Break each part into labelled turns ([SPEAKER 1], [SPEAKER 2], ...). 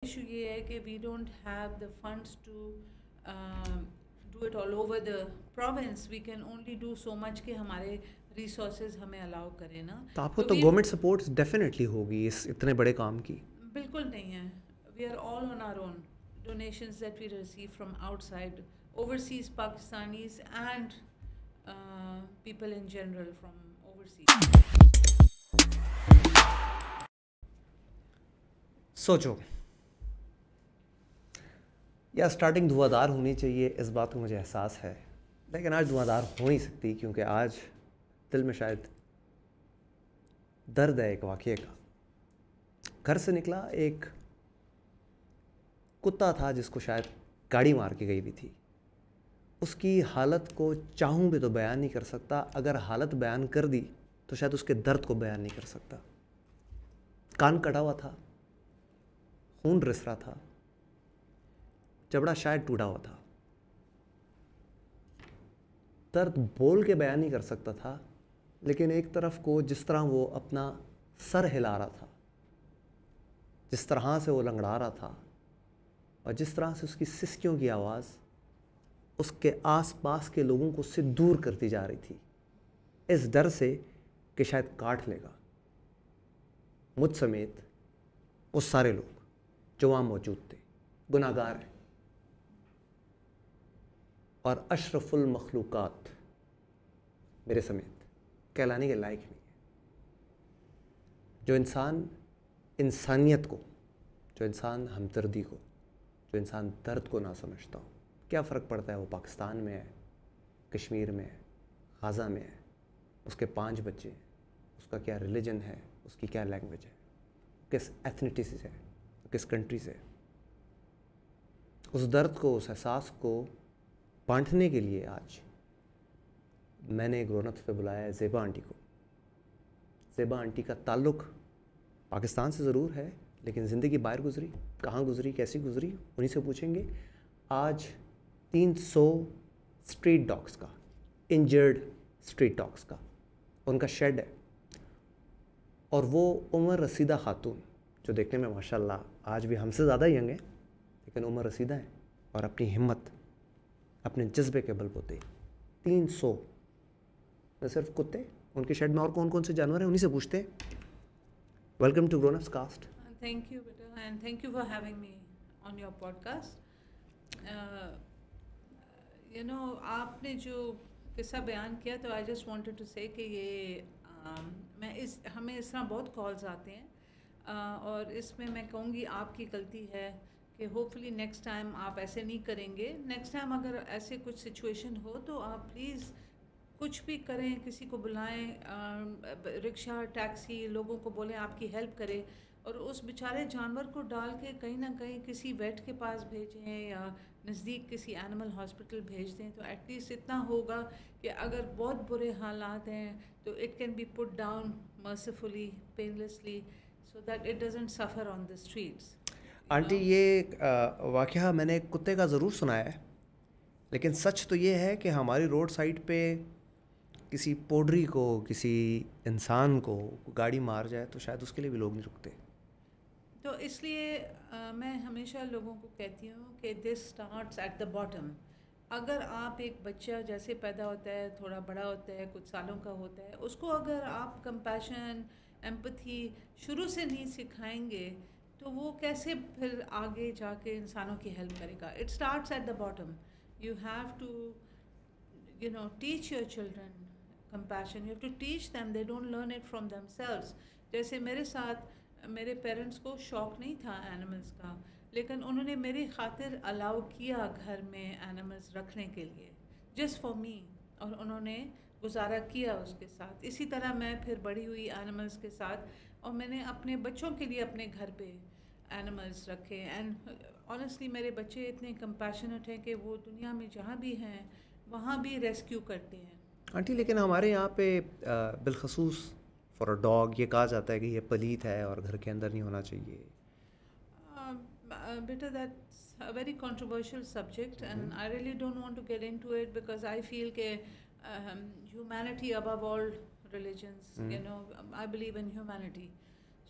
[SPEAKER 1] Issue ये है कि we don't have the funds to do it all over the province. We can only do so much कि हमारे resources हमें allow करें ना.
[SPEAKER 2] तो आपको
[SPEAKER 1] तो
[SPEAKER 2] तो
[SPEAKER 1] वी
[SPEAKER 2] गवर्नमेंट सपोर्ट डेफिनेटली होगी इस इतने बड़े काम की.
[SPEAKER 1] बिल्कुल नहीं है. We are all on our own. Donations that we receive from outside, overseas Pakistanis and people in general from overseas.
[SPEAKER 2] सोचो या स्टार्टिंग धुआंधार होनी चाहिए, इस बात को मुझे एहसास है, लेकिन आज धुआंधार हो नहीं सकती क्योंकि आज दिल में शायद दर्द है एक वाक़ये का. घर से निकला एक कुत्ता था जिसको शायद गाड़ी मार के गई भी थी. उसकी हालत को चाहूँ भी तो बयान नहीं कर सकता. अगर हालत बयान कर दी तो शायद उसके दर्द को बयान नहीं कर सकता. कान कटा हुआ था, खून रिस रहा था, जबड़ा शायद टूटा हुआ था. दर्द बोल के बयान नहीं कर सकता था, लेकिन एक तरफ को जिस तरह वो अपना सर हिला रहा था, जिस तरह से वो लंगड़ा रहा था और जिस तरह से उसकी सिसकियों की आवाज़ उसके आसपास के लोगों को उससे दूर करती जा रही थी, इस डर से कि शायद काट लेगा. मुझ समेत वो सारे लोग जो वहाँ मौजूद थे गुनाहगार हैं और अशरफुल मखलूक़ात मेरे समेत कहलाने के लायक नहीं है. जो इंसान इंसानियत को, जो इंसान हमदर्दी को, जो इंसान दर्द को ना समझता हो, क्या फ़र्क पड़ता है वो पाकिस्तान में है, कश्मीर में है, गाज़ा में है, उसके 5 बच्चे हैं, उसका क्या रिलीजन है, उसकी क्या लैंग्वेज है, किस एथनिसिटी से है, किस कंट्री से. उस दर्द को, उस एहसास को बांटने के लिए आज मैंने ग्रोन पे बुलाया है ज़ेबा आंटी को. ज़ेबा आंटी का ताल्लुक़ पाकिस्तान से ज़रूर है, लेकिन ज़िंदगी बाहर गुजरी, कहाँ गुजरी, कैसी गुजरी, उन्हीं से पूछेंगे. आज 300 स्ट्रीट डॉग्स का, इंजर्ड स्ट्रीट डॉग्स का उनका शेड है और वो उम्र रसीदा खातून जो देखने में माशाल्लाह आज भी हमसे ज़्यादा यंग है, लेकिन उम्र रसीदा है और अपनी हिम्मत, अपने जज्बे के बलबूते 300 न सिर्फ कुत्ते, उनके शेड में और कौन कौन से जानवर हैं उन्हीं से पूछते हैं. Welcome to grown cast.
[SPEAKER 1] Thank you, Beta, and thank you for having me on your podcast. आपने जो किस्सा बयान किया तो आई जस्ट वांटेड टू से कि ये हमें इस तरह बहुत कॉल्स आते हैं और इसमें मैं कहूँगी आपकी गलती है कि होपफुली नेक्स्ट टाइम आप ऐसे नहीं करेंगे. नेक्स्ट टाइम अगर ऐसे कुछ सिचुएशन हो तो आप प्लीज़ कुछ भी करें, किसी को बुलाएं, रिक्शा, टैक्सी, लोगों को बोलें आपकी हेल्प करें और उस बेचारे जानवर को डाल के कहीं ना कहीं किसी वेट के पास भेजें या नज़दीक किसी एनिमल हॉस्पिटल भेज दें. तो एटलीस्ट इतना होगा कि अगर बहुत बुरे हालात हैं तो it can be put down mercifully, painlessly, so that it doesn't suffer on the streets.
[SPEAKER 2] Aunty ये वाक़या मैंने एक कुत्ते का ज़रूर सुना है, लेकिन सच तो ये है कि हमारी रोड साइड पे किसी पोडरी को, किसी इंसान को गाड़ी मार जाए तो शायद उसके लिए भी लोग नहीं रुकते.
[SPEAKER 1] तो इसलिए मैं हमेशा लोगों को कहती हूँ कि this starts at the bottom. अगर आप एक बच्चा जैसे पैदा होता है, थोड़ा बड़ा होता है, कुछ सालों का होता है, उसको अगर आप कंपैशन, एम्पथी शुरू से नहीं सिखाएंगे तो वो कैसे फिर आगे जाके इंसानों की हेल्प करेगा. It starts at the bottom. You have to teach your children compassion. You have to teach them. They don't learn it from themselves. जैसे मेरे साथ मेरे पेरेंट्स को शौक़ नहीं था एनिमल्स का, लेकिन उन्होंने मेरी खातिर अलाउ किया घर में एनिमल्स रखने के लिए, जस्ट फॉर मी, और उन्होंने गुजारा किया उसके साथ. इसी तरह मैं फिर बड़ी हुई एनिमल्स के साथ और मैंने अपने बच्चों के लिए अपने घर पे एनिमल्स रखे. एंड ऑनेस्टली मेरे बच्चे इतने कंपैशनेट हैं कि वो दुनिया में जहाँ भी हैं वहाँ भी रेस्क्यू करते हैं.
[SPEAKER 2] आंटी लेकिन हमारे यहाँ पे बिलखसूस फॉर अ डॉग ये कहा जाता है कि ये पलीत है और घर के अंदर नहीं होना चाहिए.
[SPEAKER 1] Better, that's a very controversial subject and I really don't want to get into it because I feel humanity above all religions. I believe in humanity.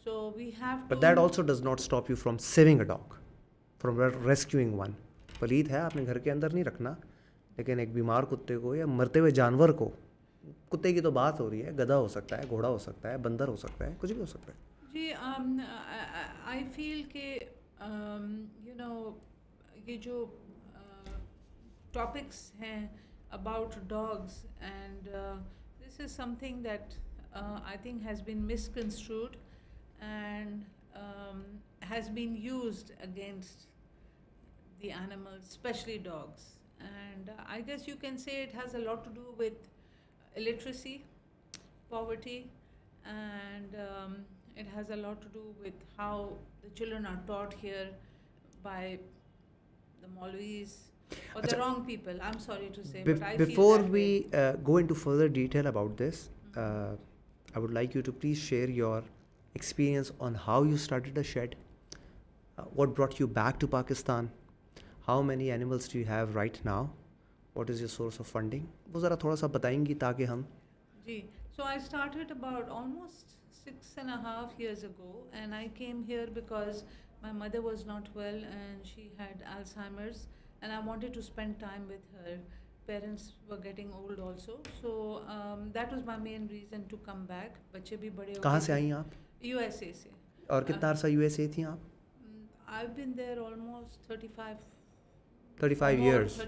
[SPEAKER 1] So we have to.
[SPEAKER 2] But that also does not stop you from saving a dog, from rescuing one. पलीत है, आपने घर के अंदर नहीं रखना, लेकिन एक बीमार कुत्ते को या मरते हुए जानवर को, कुत्ते की तो बात हो रही है, गधा हो सकता है, घोड़ा हो सकता है, बंदर हो सकता है, कुछ भी हो सकता है
[SPEAKER 1] जी. I feel कि you know ये जो topics हैं about dogs, and this is something that I think has been misconstrued and has been used against the animals, especially dogs. And I guess you can say it has a lot to do with illiteracy, poverty, and it has a lot to do with how the children are taught here by the Maulvis or the wrong people. I'm sorry to say, but I
[SPEAKER 2] before
[SPEAKER 1] feel that
[SPEAKER 2] we go into further detail about this, I would like you to please share your experience on how you started a shed, what brought you back to Pakistan, how many animals do you have right now, what is your source of funding. वो ज़रा थोड़ा सा बताएंगी ताकि हम.
[SPEAKER 1] जी. So I started about almost 6.5 years ago, and I came here because my mother was not well and she had Alzheimer's, and I wanted to spend time with her. Parents were getting old also, so that was my main reason to come back. बच्चे भी बड़े हो गए.
[SPEAKER 2] कहाँ से आई आप?
[SPEAKER 1] USA से.
[SPEAKER 2] और कितना अरसा USA थी आप?
[SPEAKER 1] I've been there almost 35
[SPEAKER 2] years.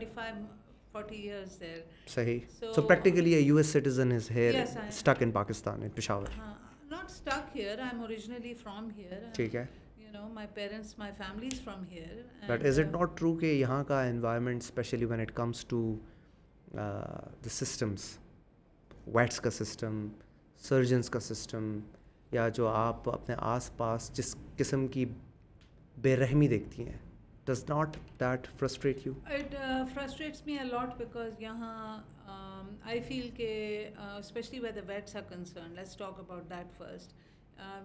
[SPEAKER 1] 40 years there.
[SPEAKER 2] सही. So practically a US citizen is here,
[SPEAKER 1] yes,
[SPEAKER 2] stuck in Pakistan, in Peshawar.
[SPEAKER 1] Not stuck here. I'm originally from here.
[SPEAKER 2] ठीक है.
[SPEAKER 1] You know, my parents, my family is from here.
[SPEAKER 2] But is it not true कि यहाँ का environment, especially when it comes to the systems, vets का system, surgeons का system, या जो आप अपने आस-पास जिस किस्म की बेरहमी देखती हैं, does not that frustrate you?
[SPEAKER 1] It frustrates me a lot because यहाँ I feel कि especially where the vets are concerned, let's talk about that first.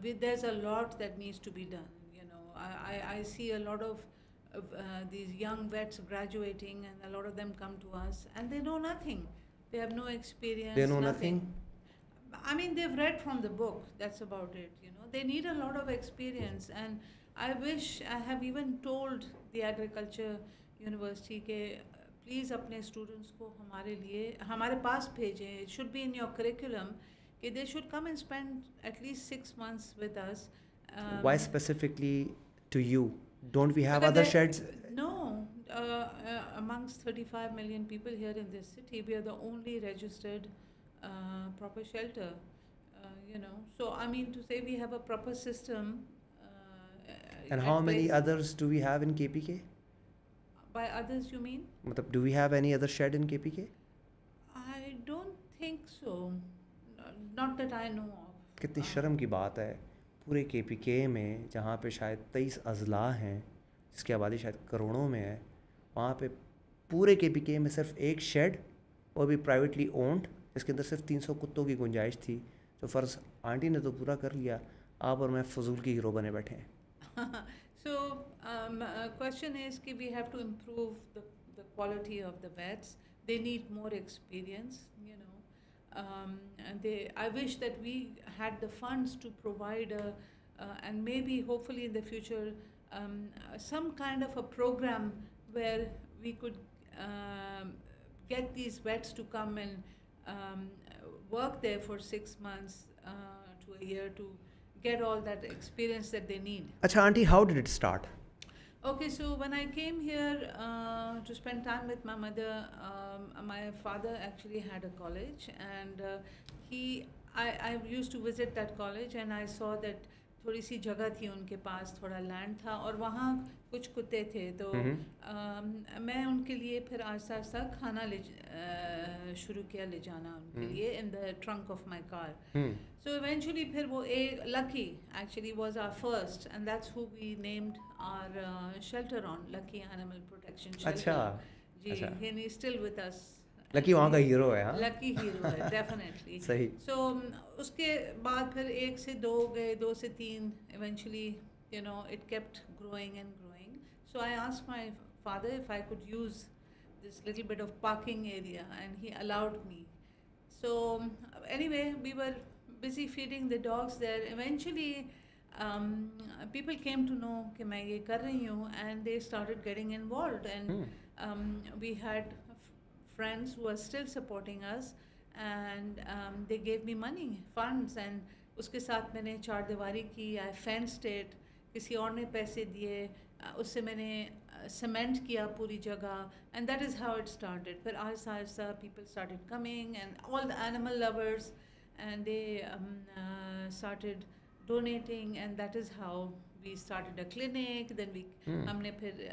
[SPEAKER 1] There's a lot that needs to be done. You know, I see a lot of these young vets graduating, and a lot of them come to us and they know nothing. They have no experience.
[SPEAKER 2] They know nothing.
[SPEAKER 1] I mean, they've read from the book. That's about it. You know, they need a lot of experience, and I wish I have even told the agriculture university के please अपने students को हमारे लिए हमारे पास भेजें. It should be in your curriculum कि they should come and spend at least 6 months with us.
[SPEAKER 2] Why specifically to you? Don't we have other sheds?
[SPEAKER 1] No, amongst 35 million people here in this city, we are the only registered proper shelter. You know, so I mean to say we have a proper system.
[SPEAKER 2] And how many others do we have in KPK?
[SPEAKER 1] By others you mean?
[SPEAKER 2] Do we have any other shed in KPK?
[SPEAKER 1] I don't think so. Not that I know of.
[SPEAKER 2] कितनी शर्म की बात है पूरे KPK में जहाँ पे शायद 23 अजला हैं जिसकी आबादी शायद करोड़ों में है, वहाँ पे पूरे KPK में सिर्फ एक शेड और भी प्राइवेटली ओन्ड जिसके अंदर सिर्फ 300 कुत्तों की गुंजाइश थी. जो फ़र्ज़ आंटी ने तो पूरा कर लिया, आप और मैं फजूल की हीरो बने बैठे हैं.
[SPEAKER 1] So question is कि we have to improve the quality of the vets. They need more experience, you know. And I wish that we had the funds to provide and maybe hopefully in the future some kind of a program where we could get these vets to come and work there for 6 months to a year to get all that experience that they need.
[SPEAKER 2] Acha auntie, how did it start?
[SPEAKER 1] Okay, so when I came here to spend time with my mother, my father actually had a college, and I used to visit that college, and I saw that थोड़ी सी जगह थी उनके पास, थोड़ा land था और वहाँ कुछ कुत्ते थे, तो मैं उनके लिए फिर आस्ता आस्ता खाना शुरू किया ले जाना उनके लिए in the trunk of my car. So eventually फिर वो एक Lucky actually was our first, and that's who we named our shelter on, Lucky Animal Protection Shelter.
[SPEAKER 2] अच्छा.
[SPEAKER 1] जी, and he's still with us.
[SPEAKER 2] Lucky वहाँ का hero है. हाँ,
[SPEAKER 1] lucky hero है definitely.
[SPEAKER 2] सही.
[SPEAKER 1] सो उसके बाद फिर 1 से 2 गए, 2 से 3, eventually you know it kept growing and growing. So I asked my father if I could use this little bit of parking area, and he allowed me. So anyway, we were busy feeding the dogs there. Eventually people came to know कि मैं ये कर रही हूँ, and they started getting involved, and we had friends who are still supporting us, and they gave me money, funds, and उसके साथ मैंने चार दीवारी की, I fenced it, किसी और ने पैसे दिए, उससे मैंने सीमेंट किया पूरी जगह, and that is how it started. फिर Aahista Aahista people started coming, and all the animal lovers, and they started donating, and that is how we started a clinic. Then we हमने फिर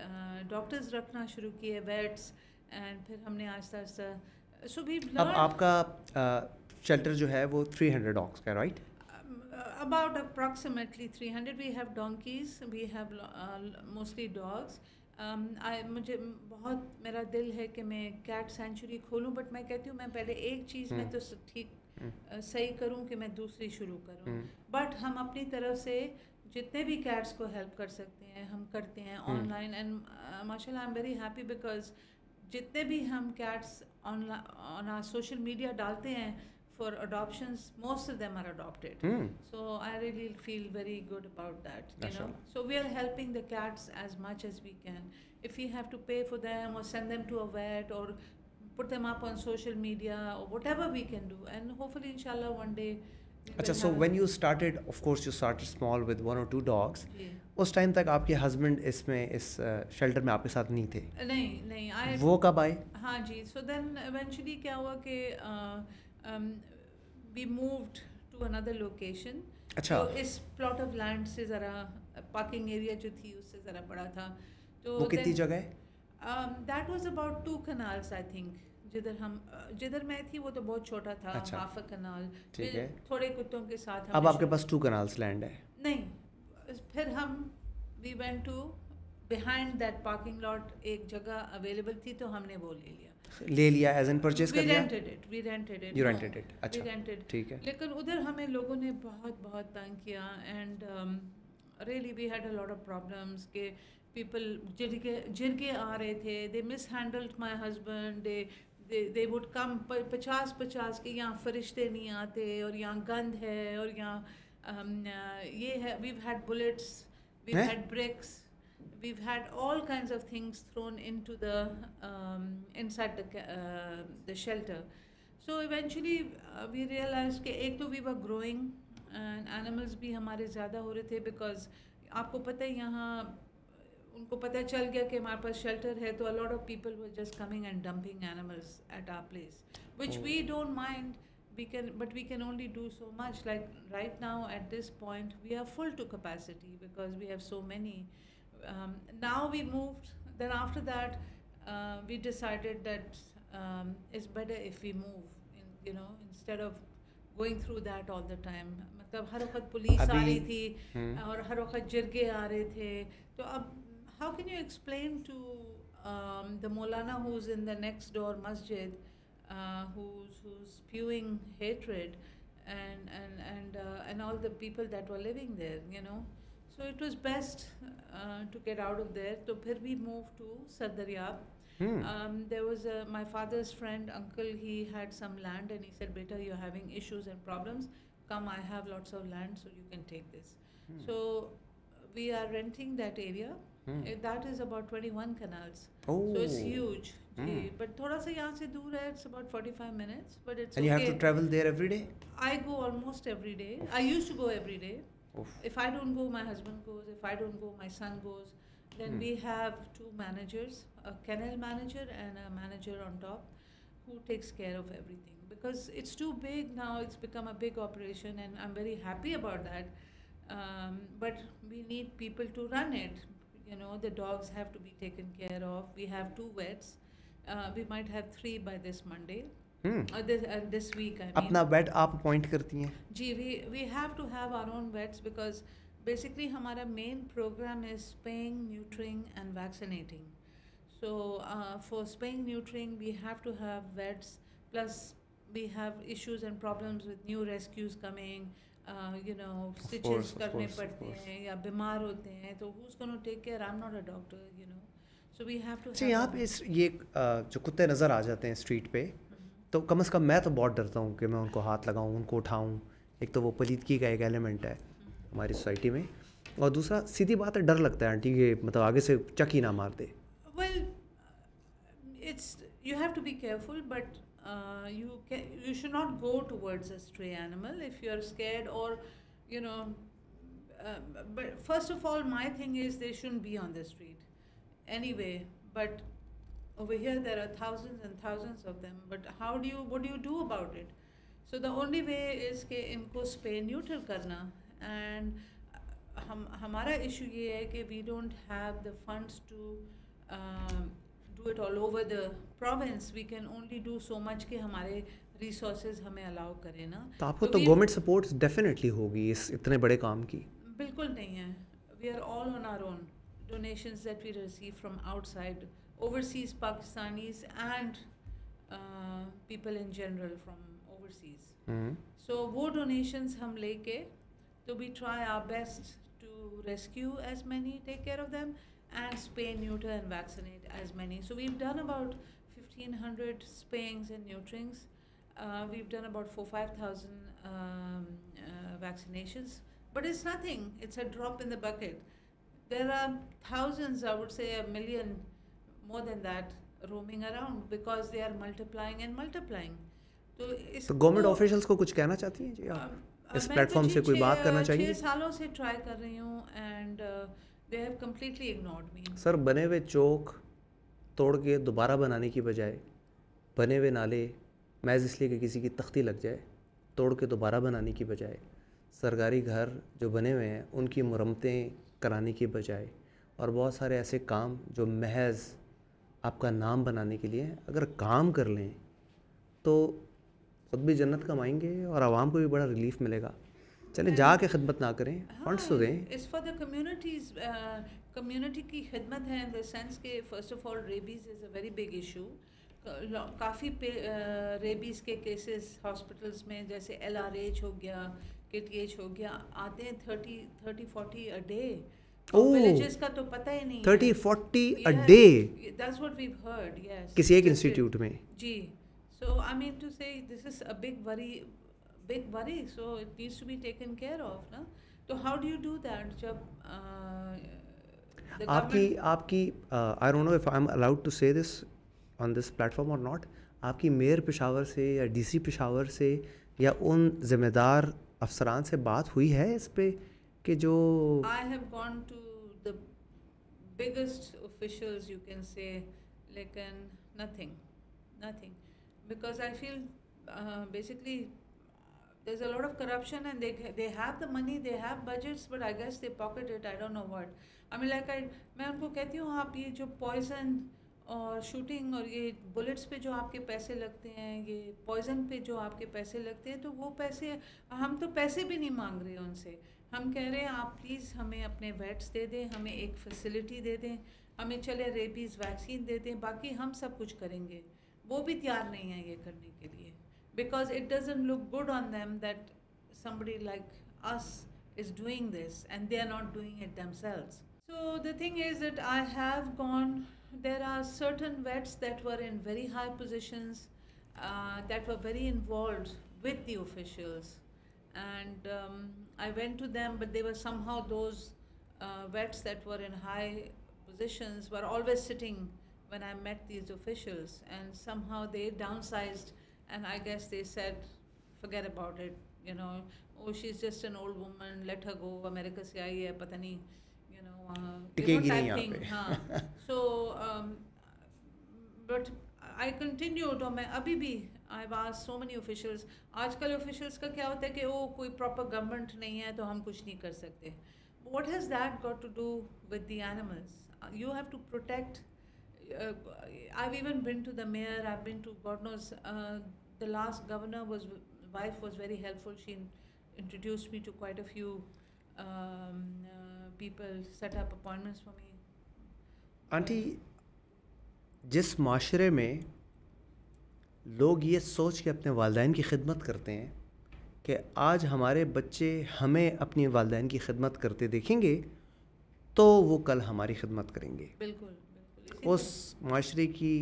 [SPEAKER 1] doctors रखना शुरू किए, vets, and फिर हमने Aahista Aahista, so we learned.
[SPEAKER 2] अब आपका शेल्टर जो है वो 300 डॉग्स का, right?
[SPEAKER 1] About approximately 300. We have donkeys, we have mostly dogs. मुझे बहुत मेरा दिल है कि मैं कैट सेंचुरी खोलूं, बट मैं कहती हूँ मैं पहले एक चीज़ में तो ठीक सही करूं कि मैं दूसरी शुरू करूं. बट हम अपनी तरफ से जितने भी कैट्स को हेल्प कर सकते हैं हम करते हैं ऑनलाइन, एंड माशाल्लाह I am very happy because जितने भी हम कैट्स ऑन सोशल मीडिया डालते हैं for adoptions, most of them are adopted. So I really feel very good about that, you know. So we are helping the cats as much as we can. If we have to pay for them or send them to a vet or put them up on social media or whatever we can do, and hopefully inshallah one day.
[SPEAKER 2] अच्छा, so when you started, of course you started small with 1 or 2 dogs. उस time तक आपके husband इसमें इस shelter में आपके साथ नहीं थे?
[SPEAKER 1] नहीं.
[SPEAKER 2] वो कब आए?
[SPEAKER 1] हाँ जी. So then eventually क्या हुआ कि we moved to another location.
[SPEAKER 2] अच्छा.
[SPEAKER 1] तो इस plot of land से ज़रा parking area जो थी उससे ज़रा बड़ा था. तो
[SPEAKER 2] वो कितनी जगह है?
[SPEAKER 1] That was about 2 canals I think. जिधर मैं थी वो तो बहुत छोटा था.
[SPEAKER 2] अच्छा.
[SPEAKER 1] half a canal.
[SPEAKER 2] ठीक है.
[SPEAKER 1] थोड़े कुत्तों के साथ.
[SPEAKER 2] अब आपके पास 2 canals land है?
[SPEAKER 1] नहीं. फिर हम we went to behind that parking lot, एक जगह available थी तो हमने वो ले लिया एज एन परचेज कर लिया? We rented it.
[SPEAKER 2] You rented it. अच्छा.
[SPEAKER 1] We rented.
[SPEAKER 2] ठीक है.
[SPEAKER 1] लेकिन उधर हमें लोगों ने बहुत तंग किया, and really we had a lot of problems के people जिरके आ रहे थे. They mishandled my husband. They would come 50 के यहाँ फरिश्ते नहीं आते और यहाँ गंद है और यहाँ ये है. We've had bullets, we've had bricks. We've had all kinds of things thrown into the inside the shelter. So eventually we realized कि एक तो we were growing and animals भी हमारे ज़्यादा हो रहे थे because आपको पता है यहाँ उनको पता चल गया कि हमारे पास shelter है, तो a lot of people were just coming and dumping animals at our place, which we don't mind. But we can only do so much. Like right now at this point we are full to capacity because we have so many. Now we moved. Then after that, we decided that it's better if we move. You know, instead of going through that all the time. मतलब हर वक्त police आ रही थी और हर वक्त जिरगे आ रहे थे. तो अब how can you explain to the Maulana who's in the next door masjid, who's spewing hatred, and all the people that were living there, you know? So it was best to get out of there. So फिर we moved to Sardaryab. There was my father's friend, uncle, he had some land and he said, beta, you're having issues and problems. Come, I have lots of land, so you can take this. So we are renting that area. That is about 21 canals. So it's huge. But थोड़ा सा यहाँ से दूर है. It's about 45 minutes. But it's
[SPEAKER 2] and you have to travel there every day?
[SPEAKER 1] I go almost every day. I used to go every day. If I don't go, my husband goes. If I don't go, my son goes. Then we have 2 managers, a kennel manager and a manager on top, who takes care of everything. Because it's too big now, it's become a big operation, and I'm very happy about that. But we need people to run it. You know, the dogs have to be taken care of. We have 2 vets. We might have 3 by this Monday. This week, I mean.
[SPEAKER 2] अपना vet आप appoint करती हैं?
[SPEAKER 1] जी, we have to have our own vets because basically हमारा main program is spaying, neutering and vaccinating. So for spaying, neutering we have to have vets, plus we have issues and problems with new rescues coming. You know, stitches करने पड़ते हैं या बीमार होते हैं, तो who's going to take care? I'm not a doctor, you know. So we have to.
[SPEAKER 2] अच्छा, यहाँ पे ये जो कुत्ते नज़र आ जाते हैं स्ट्रीट पे, तो कम से कम मैं तो बहुत डरता हूँ कि मैं उनको हाथ लगाऊँ, उनको उठाऊँ. एक तो वो पलीदगी का एक एलिमेंट है, हमारी सोसाइटी में, और दूसरा सीधी बात है डर लगता है आंटी के मतलब आगे से चक ही ना मार दे.
[SPEAKER 1] Well, it's you have to be careful, but you should not go towards a stray animal if you are scared, or you know. But first of all, my thing is they shouldn't be on the street anyway. But over here there are thousands and thousands of them. But what do you do about it? So the only way is कि इनको spay neuter करना, and हमारा issue ये है कि we don't have the funds to do it all over the province. We can only do so much कि हमारे resources हमें allow करें ना.
[SPEAKER 2] तो आपको तो गवर्नमेंट सपोर्ट डेफिनेटली होगी इस इतने बड़े काम की.
[SPEAKER 1] बिल्कुल नहीं है. We are all on our own. Donations that we receive from outside, overseas Pakistanis and people in general from overseas. So वो donations हम लेके, तो we try our best to rescue as many, take care of them, and spay, neuter and vaccinate as many. So we've done about 1,500 spayings and neuterings. We've done about 4,000-5,000 vaccinations, but it's nothing. It's a drop in the bucket. There are thousands, I would say 1 million, more than that, roaming around because they are multiplying and multiplying. तो
[SPEAKER 2] government officials को कुछ कहना चाहती हैं जी आप? इस platform से कोई बात करना चाहिए?
[SPEAKER 1] 6 सालों से ट्राई कर रही हूँ and they have completely ignored me.
[SPEAKER 2] Sir बने हुए चौक तोड़ के दोबारा बनाने की बजाय, बने हुए नाले महज इसलिए कि किसी की तख्ती लग जाए तोड़ के दोबारा बनाने की बजाय, सरकारी घर जो बने हुए हैं उनकी मुरम्मतें कराने की बजाय, और बहुत सारे ऐसे काम जो महज आपका नाम बनाने के लिए अगर काम कर लें तो खुद भी जन्नत कमाएंगे और आवाम को भी बड़ा रिलीफ मिलेगा. चले जाके खिदमत ना करें, फंड्स तो दें.
[SPEAKER 1] It's for the communities. Community की खिदमत है इन द सेंस के first of all rabies is a very big issue. काफ़ी रेबीज़ के केसेस हॉस्पिटल्स में जैसे LRH हो गया, KTH हो गया, आते हैं 30-40 अ डे. विलेजेस का तो पता ही नहीं.
[SPEAKER 2] 30-40 a day.
[SPEAKER 1] That's what we heard. Yes,
[SPEAKER 2] किसी एक इंस्टीट्यूट में
[SPEAKER 1] जी. So I mean to say this is a big worry, so it needs to be taken care of, na? So how do you do that जब
[SPEAKER 2] आपकी I don't know if I'm allowed to say this on this platform or not, आपकी mayor Peshawar से या DC Peshawar से या उन जिम्मेदार अफसरान से बात हुई है इस पे कि जो
[SPEAKER 1] I have gone to the biggest officials you can say, लेकिन nothing. Because I feel basically there's a lot of corruption and they have the money, they have budgets, but I guess they pocket it. I don't know what. I mean मैं उनको कहती हूँ आप ये जो poison और shooting और ये bullets पे जो आपके पैसे लगते हैं, ये poison पे जो आपके पैसे लगते हैं, तो वो पैसे हम तो पैसे भी नहीं मांग रहे उनसे. हम कह रहे हैं आप प्लीज़ हमें अपने वेट्स दे दें, हमें एक फैसिलिटी दे दें, हमें चले रेबीज़ वैक्सीन दे दें, बाकी हम सब कुछ करेंगे. वो भी तैयार नहीं है ये करने के लिए, because it doesn't look good on them that somebody like us is doing this and they are not doing it themselves. So the thing is that I have gone, there are certain vets that were in very high positions that were very involved with the officials, and I went to them, but they were somehow those vets that were in high positions were always sitting when I met these officials, and somehow they downsized, and I guess they said forget about it, you know, oh she's just an old woman, let her go, America से आई है पता नहीं, you know,
[SPEAKER 2] टिकेगी नहीं यहाँ पे.
[SPEAKER 1] हाँ. So but I continued, और मैं अभी भी I've asked so many officials. आजकल officials का क्या होता है कि ओ कोई proper government नहीं है तो हम कुछ नहीं कर सकते. What has that got to do with the animals? You have to protect. I've even been to the mayor, I've been to God knows, the last governor wife was very helpful. She introduced me to quite a few people, set up appointments for me.
[SPEAKER 2] Aunty, जिस माशरे में लोग ये सोच के अपने वालिदैन की खिदमत करते हैं कि आज हमारे बच्चे हमें अपनी वालिदैन की खिदमत करते देखेंगे तो वो कल हमारी खिदमत करेंगे.
[SPEAKER 1] बिल्कुल.
[SPEAKER 2] उस माशरे की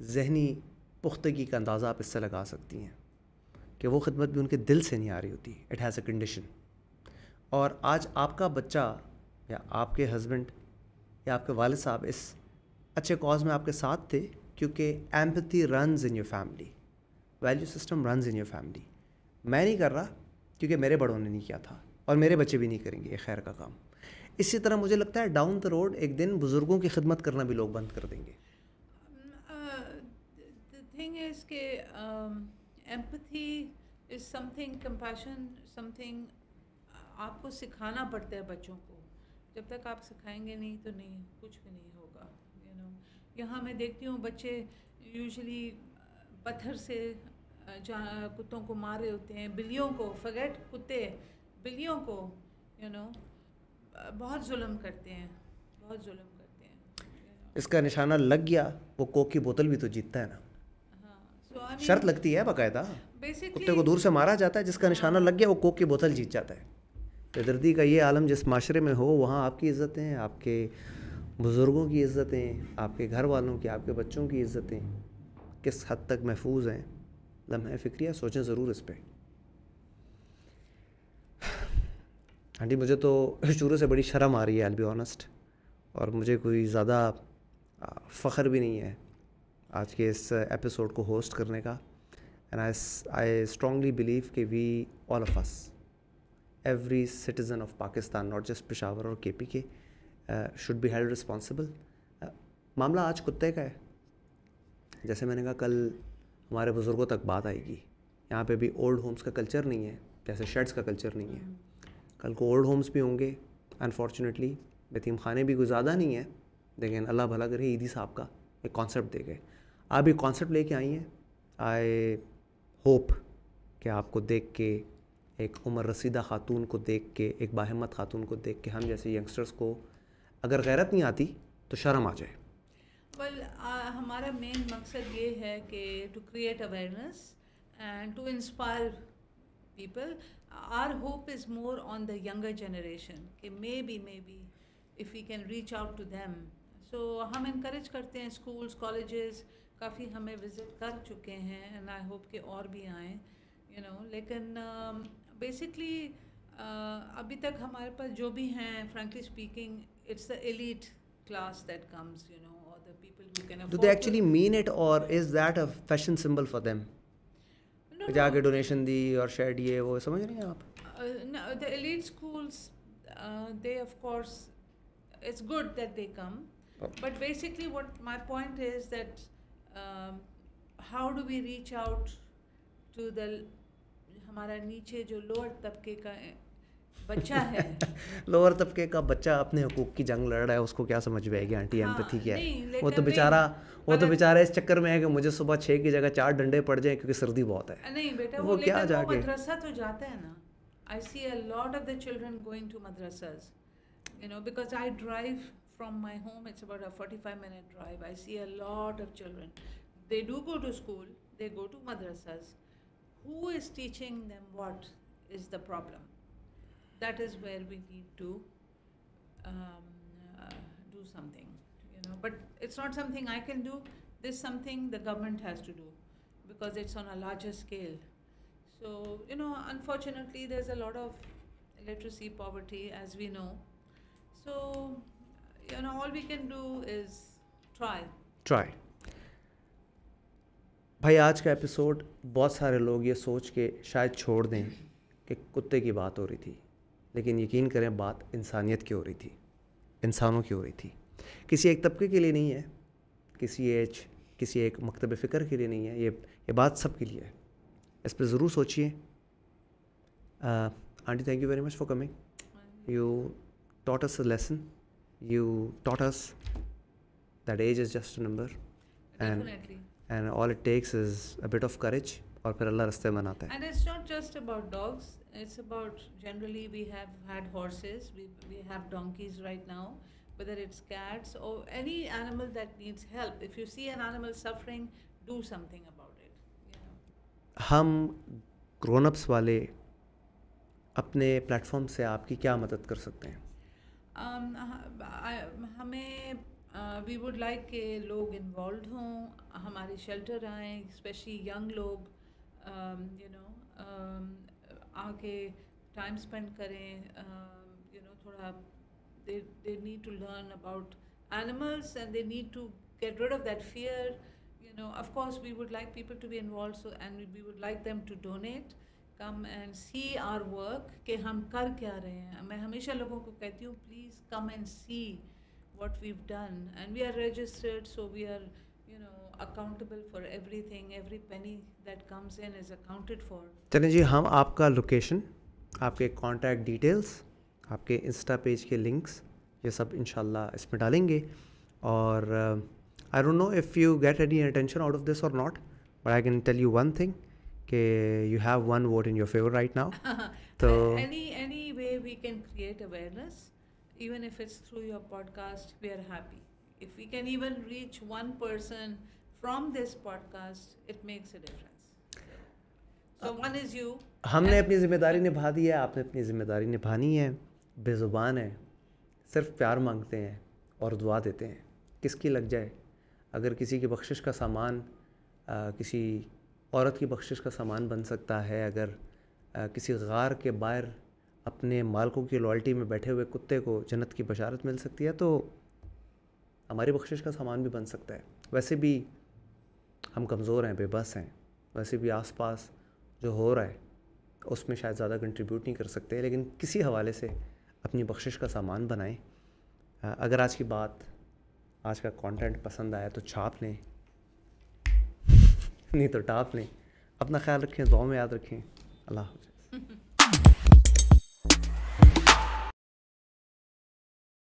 [SPEAKER 2] जहनी पुख्तगी का अंदाज़ा आप इससे लगा सकती हैं कि वो खिदमत भी उनके दिल से नहीं आ रही होती, इट हैज़ अ कंडीशन। और आज आपका बच्चा या आपके हस्बैंड या आपके वालिद साहब इस अच्छे कॉज में आपके साथ थे क्योंकि empathy runs in your family, value system runs in your family. मैं नहीं कर रहा क्योंकि मेरे बड़ों ने नहीं किया था और मेरे बच्चे भी नहीं करेंगे, ये खैर का काम। इसी तरह मुझे लगता है डाउन द रोड एक दिन बुज़ुर्गों की खिदमत करना भी लोग बंद कर देंगे।
[SPEAKER 1] द थिंग इज़ कि empathy is something, compassion something आपको सिखाना पड़ता है बच्चों को। जब तक आप सिखाएंगे नहीं तो नहीं, कुछ भी नहीं होगा। यहाँ मैं देखती हूँ बच्चे यूजुअली पत्थर से जहाँ कुत्तों को मार रहे होते हैं, बिल्लियों को, फगेट कुत्ते, बिल्लियों को बहुत जुल्म करते हैं, बहुत जुल्म करते हैं।
[SPEAKER 2] इसका निशाना लग गया, वो कोक की बोतल भी तो जीतता है ना।
[SPEAKER 1] हाँ,
[SPEAKER 2] शर्त लगती है बाकायदा, कुत्ते को दूर से मारा जाता है, जिसका निशाना लग गया वो कोक की बोतल जीत जाता है। बेदर्दी का ये आलम जिस माशरे में हो वहाँ आपकी इज़्ज़तें, आपके बुज़ुर्गों की इज़्ज़तें, आपके घर वालों की, आपके बच्चों की इज़्ज़तें किस हद तक महफूज हैं, लम्हे फ़िक्रिया सोचें ज़रूर इस पर। आंटी मुझे तो शुरू से बड़ी शर्म आ रही है, आई विल बी ऑनेस्ट, और मुझे कोई ज़्यादा फ़ख्र भी नहीं है आज के इस एपिसोड को होस्ट करने का। एंड आई स्ट्रांगली बिलीव कि we all of us, every citizen of Pakistan, not just Peshawar और केपी के, शुड बी हेल्ड रिस्पॉन्सिबल। मामला आज कुत्ते का है। जैसे मैंने कहा, कल हमारे बुज़ुर्गों तक बात आएगी। यहाँ पे भी ओल्ड होम्स का कल्चर नहीं है, जैसे शेड्स का कल्चर नहीं है। कल को ओल्ड होम्स भी होंगे अनफॉर्चुनेटली, यतीम खाने भी कोई ज़्यादा नहीं है, लेकिन अल्लाह भला करे ईदी साहब का एक कॉन्सेप्ट दे गए। आप एक कॉन्सेप्ट लेके आई हैं। आई होप कि आपको देख के, एक उम्र रसीदा ख़ातून को देख के, एक बाहिम्मत ख़ातून को देख के हम जैसे यंगस्टर्स को अगर गैरत नहीं आती तो शर्म आ जाए।
[SPEAKER 1] वेल, हमारा मेन मकसद ये है कि to create awareness and to inspire people. Our hope is more on the younger generation कि maybe if we can reach out to them. So हम इनक्रेज करते हैं, स्कूल्स, कॉलेजेस काफ़ी हमें विज़िट कर चुके हैं एंड आई होप कि और भी आएँ, लेकिन बेसिकली अभी तक हमारे पास जो भी हैं, frankly speaking, it's the elite class that comes, or the people who can afford.
[SPEAKER 2] Do they actually mean it, or is that a fashion symbol for them?
[SPEAKER 1] No,
[SPEAKER 2] जाके डोनेशन दी और शेयर ये वो, समझ रहे हैं आप?
[SPEAKER 1] No, the elite schools, they of course, it's good that they come, but basically what my point is that how do we reach out to the हमारा नीचे जो लोअर तबके का बच्चा है।
[SPEAKER 2] लोअर तबके का बच्चा अपने हकूक़ की जंग लड़ रहा है, उसको क्या समझ में आएगी आंटी एम्पैथी क्या है? वो तो बेचारा इस चक्कर में है कि मुझे सुबह 6 की जगह 4 डंडे पड़ जाएं क्योंकि सर्दी बहुत है।
[SPEAKER 1] नहीं बेटा,
[SPEAKER 2] वो क्या जाके
[SPEAKER 1] मदरसा तो जाता है ना। I see a lot of the children going to madrasas, because I drive from my home, it's about a 45-minute drive. I see a lot of children, they do go to school, they go to madrasas. Who is teaching them what is the problem? That is where we need to do something, but it's not something I can do. This is something the government has to do because it's on a larger scale. So, unfortunately there's a lot of illiteracy, poverty, as we know. So, all we can do is try.
[SPEAKER 2] भाई आज का episode बहुत सारे लोग ये सोच के शायद छोड़ दें कि कुत्ते की बात हो रही थी, लेकिन यकीन करें बात इंसानियत की हो रही थी, इंसानों की हो रही थी। किसी एक तबके के लिए नहीं है, किसी एक मकतब फ़िक्र के लिए नहीं है, ये बात सब के लिए है। इस पर ज़रूर सोचिए। Aunty, thank you very much for coming. You taught us a lesson, you taught us that age is just a number and all it takes is a bit of courage, और फिर अल्लाह रास्ते बनाता है।
[SPEAKER 1] And it's not just about dogs, it's about generally we have had horses, we have donkeys right now, whether it's cats or any animal that needs help. If you see an animal suffering, do something about it.
[SPEAKER 2] हम grown-ups वाले अपने platform से आपकी क्या मदद कर सकते हैं?
[SPEAKER 1] हमें वी वुड लाइक के लोग इन्वॉल्व हों, हमारे शेल्टर आएँ, स्पेशली यंग लोग, आके टाइम स्पेंड करें, थोड़ा they need to learn about animals and they need to get rid of that fear. Of course we would like people to be involved, so and we would like them to donate, come and see our work कि हम कर क्या रहे हैं. मैं हमेशा लोगों को कहती हूँ please come and see what we've done, and we are registered, so we are accountable for everything. Every penny that comes in is accounted for.
[SPEAKER 2] चलें जी, हम आपका लोकेशन, आपके कॉन्टैक्ट डिटेल्स, आपके इंस्टा पेज के लिंक्स, ये सब इंशाल्लाह इसमें डालेंगे. और I don't know if you get any attention out of this or not, but I can tell you one thing कि you have one vote in your favour right now. तो
[SPEAKER 1] any way we can create awareness, even if it's through your podcast, we are happy. If we can even reach one person from this podcast, it makes a difference. So one is you.
[SPEAKER 2] हमने अपनी ज़िम्मेदारी निभा दी है, आपने अपनी ज़िम्मेदारी निभानी है. बेज़ुबान है, सिर्फ प्यार मांगते हैं और दुआ देते हैं. किसकी लग जाए. अगर किसी की बख्शिश का सामान किसी औरत की बख्शिश का सामान बन सकता है, अगर किसी गार के बाहर अपने मालिकों की लॉयल्टी में बैठे हुए कुत्ते को जन्नत की बशारत मिल सकती है, तो हमारी बख्शिश का सामान भी बन सकता है. वैसे भी हम कमज़ोर हैं, बेबस हैं. वैसे भी आसपास जो हो रहा है उसमें शायद ज़्यादा कंट्रीब्यूट नहीं कर सकते, लेकिन किसी हवाले से अपनी बख्शिश का सामान बनाएं. अगर आज की बात, आज का कंटेंट पसंद आया तो छाप लें, नहीं तो टाप लें. अपना ख्याल रखें, दुआ में याद रखें. अल्लाह हाफ़िज़.